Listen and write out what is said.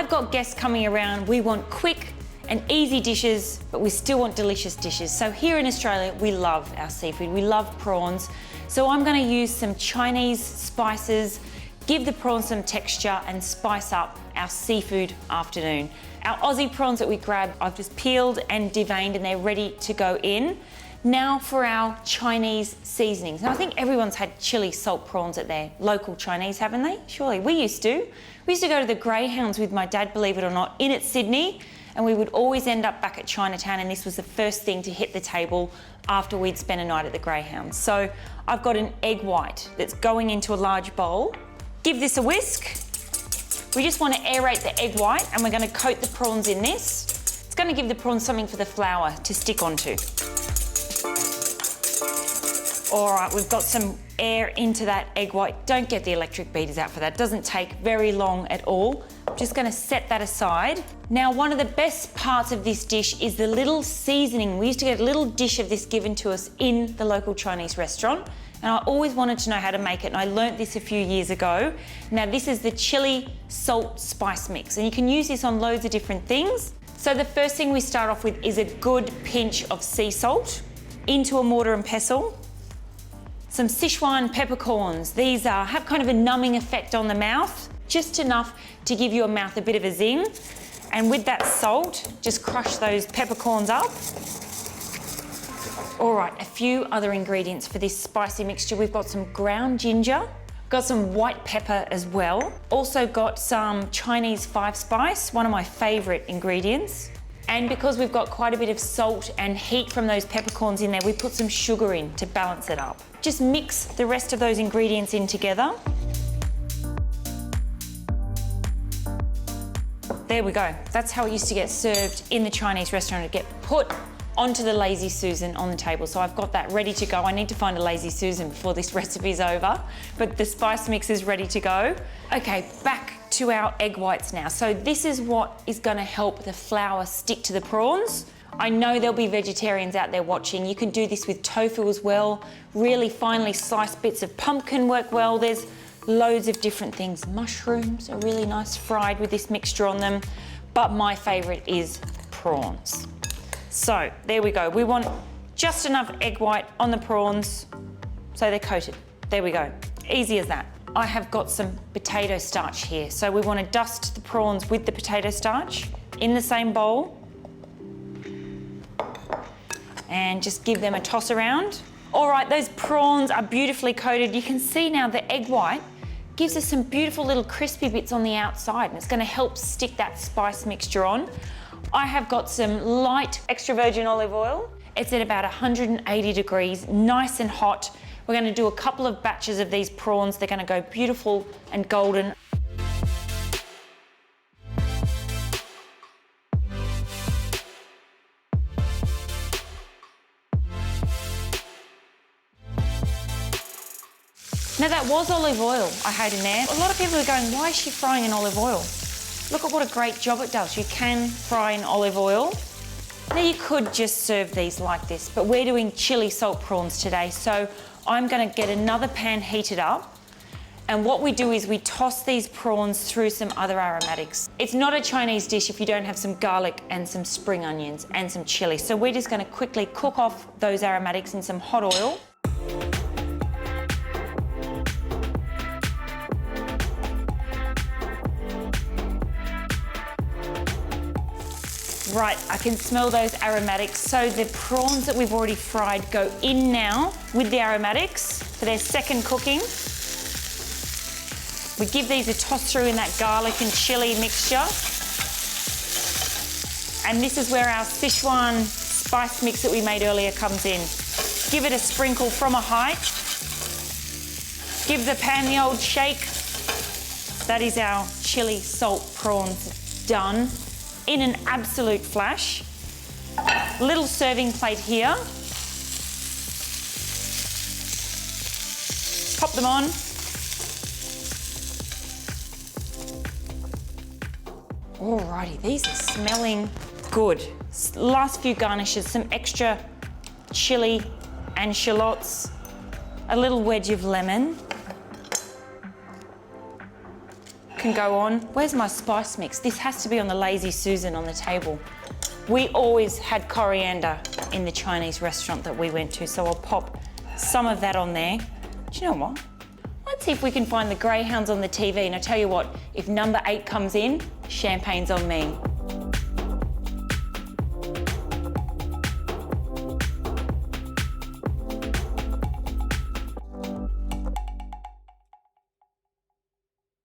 I've got guests coming around, we want quick and easy dishes, but we still want delicious dishes. So here in Australia, we love our seafood, we love prawns. So I'm gonna use some Chinese spices, give the prawns some texture and spice up our seafood afternoon. Our Aussie prawns that we grabbed, I've just peeled and deveined and they're ready to go in. Now for our Chinese seasonings. Now I think everyone's had chili salt prawns at their local Chinese, haven't they? Surely, we used to. We used to go to the Greyhounds with my dad, believe it or not, in at Sydney, and we would always end up back at Chinatown, and this was the first thing to hit the table after we'd spent a night at the Greyhounds. So I've got an egg white that's going into a large bowl. Give this a whisk. We just want to aerate the egg white and we're going to coat the prawns in this. It's going to give the prawns something for the flour to stick onto. All right, we've got some air into that egg white. Don't get the electric beaters out for that. It doesn't take very long at all. I'm just going to set that aside. Now, one of the best parts of this dish is the little seasoning. We used to get a little dish of this given to us in the local Chinese restaurant. And I always wanted to know how to make it, and I learnt this a few years ago. Now this is the chili salt spice mix, and you can use this on loads of different things. So the first thing we start off with is a good pinch of sea salt into a mortar and pestle. Some Sichuan peppercorns. These have kind of a numbing effect on the mouth, just enough to give your mouth a bit of a zing. And with that salt, just crush those peppercorns up. All right, a few other ingredients for this spicy mixture. We've got some ground ginger, got some white pepper as well. Also got some Chinese 5-spice, one of my favorite ingredients. And because we've got quite a bit of salt and heat from those peppercorns in there, we put some sugar in to balance it up. Just mix the rest of those ingredients in together. There we go. That's how it used to get served in the Chinese restaurant. It'd get put onto the Lazy Susan on the table. So I've got that ready to go. I need to find a Lazy Susan before this recipe's over, but the spice mix is ready to go. Okay, back to our egg whites now. So this is what is gonna help the flour stick to the prawns. I know there'll be vegetarians out there watching. You can do this with tofu as well. Really finely sliced bits of pumpkin work well. There's loads of different things. Mushrooms are really nice fried with this mixture on them, but my favorite is prawns. So there we go. We want just enough egg white on the prawns so they're coated. There we go. Easy as that. I have got some potato starch here. So we want to dust the prawns with the potato starch in the same bowl and just give them a toss around. All right, those prawns are beautifully coated. You can see now the egg white gives us some beautiful little crispy bits on the outside, and it's going to help stick that spice mixture on. I have got some light extra virgin olive oil. It's at about 180 degrees, nice and hot. We're going to do a couple of batches of these prawns. They're going to go beautiful and golden. Now that was olive oil I had in there. A lot of people are going, why is she frying in olive oil? Look at what a great job it does. You can fry in olive oil. Now you could just serve these like this, but we're doing chili salt prawns today, so I'm gonna get another pan heated up, and what we do is we toss these prawns through some other aromatics. It's not a Chinese dish if you don't have some garlic and some spring onions and some chili, so we're just gonna quickly cook off those aromatics in some hot oil. Right, I can smell those aromatics. So the prawns that we've already fried go in now with the aromatics for their second cooking. We give these a toss through in that garlic and chili mixture. And this is where our Sichuan spice mix that we made earlier comes in. Give it a sprinkle from a height. Give the pan the old shake. That is our chili salt prawns done in an absolute flash. Little serving plate here. Pop them on. Alrighty, these are smelling good. Last few garnishes, some extra chili and shallots, a little wedge of lemon. can go on. Where's my spice mix? This has to be on the Lazy Susan on the table. We always had coriander in the Chinese restaurant that we went to, so I'll pop some of that on there. Do you know what? Let's see if we can find the greyhounds on the TV, and I tell you what, if number 8 comes in, champagne's on me.